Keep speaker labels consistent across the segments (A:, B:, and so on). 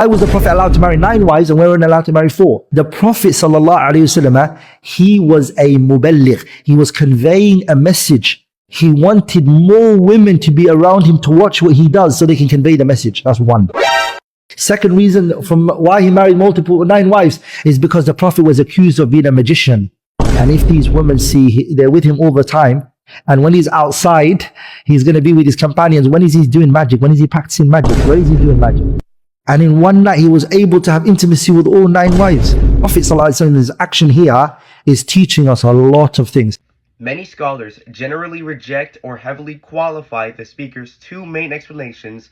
A: Why was the Prophet allowed to marry 9 wives and we weren't allowed to marry 4? The Prophet sallallahu alaihi wasallam, he was a muballigh. He was conveying a message. He wanted more women to be around him to watch what he does so they can convey the message. That's one. Second reason from why he married 9 wives is because the Prophet was accused of being a magician. And if these women see they're with him all the time, and when he's outside, he's going to be with his companions. When is he doing magic? When is he practicing magic? Where is he doing magic? And in one night, he was able to have intimacy with all 9 wives. Prophet ﷺ's action here is teaching us a lot of things.
B: Many scholars generally reject or heavily qualify the speaker's 2 main explanations,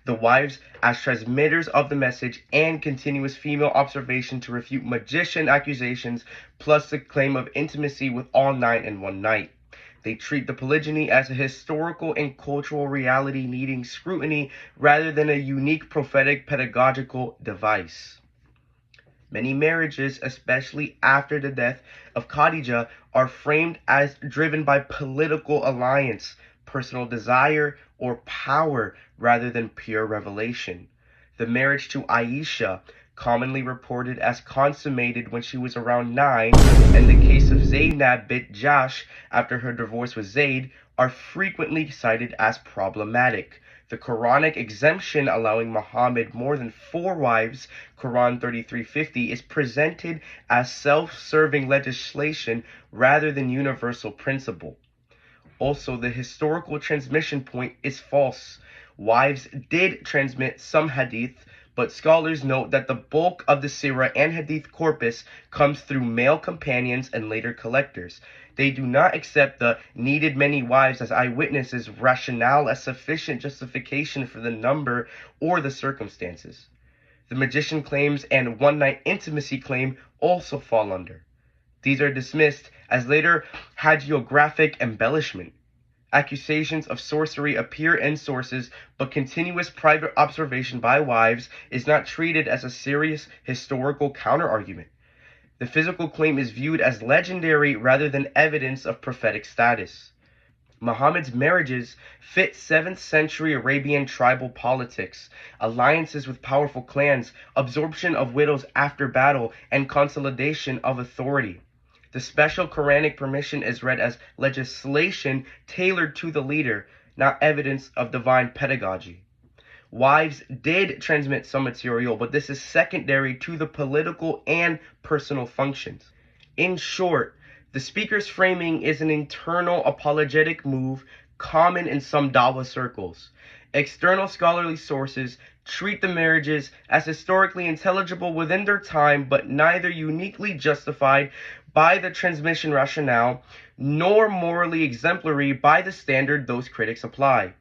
B: the wives as transmitters of the message and continuous female observation to refute magician accusations, plus the claim of intimacy with all 9 in one night. They treat the polygyny as a historical and cultural reality needing scrutiny rather than a unique prophetic pedagogical device. Many marriages, especially after the death of Khadijah, are framed as driven by political alliance, personal desire, or power rather than pure revelation. The marriage to Aisha, commonly reported as consummated when she was around 9, and the case of Zaynab bint Jahsh after her divorce with Zayd, are frequently cited as problematic. The Quranic exemption allowing Muhammad more than 4 wives, Quran 3350, is presented as self-serving legislation rather than universal principle. Also, the historical transmission point is false. Wives did transmit some hadith, but scholars note that the bulk of the Sirah and Hadith corpus comes through male companions and later collectors. They do not accept the needed many wives as eyewitnesses rationale as sufficient justification for the number or the circumstances. The magician claims and one-night intimacy claim also fall under. These are dismissed as later hagiographic embellishment. Accusations of sorcery appear in sources, but continuous private observation by wives is not treated as a serious historical counterargument. The physical claim is viewed as legendary rather than evidence of prophetic status. Muhammad's marriages fit 7th century Arabian tribal politics, alliances with powerful clans, absorption of widows after battle, and consolidation of authority. The special Quranic permission is read as legislation tailored to the leader, not evidence of divine pedagogy. Wives did transmit some material, but this is secondary to the political and personal functions. In short, the speaker's framing is an internal apologetic move common in some Dawah circles. External scholarly sources treat the marriages as historically intelligible within their time, but neither uniquely justified by the transmission rationale, nor morally exemplary by the standard those critics apply.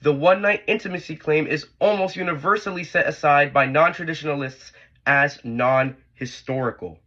B: The one-night intimacy claim is almost universally set aside by non-traditionalists as non-historical.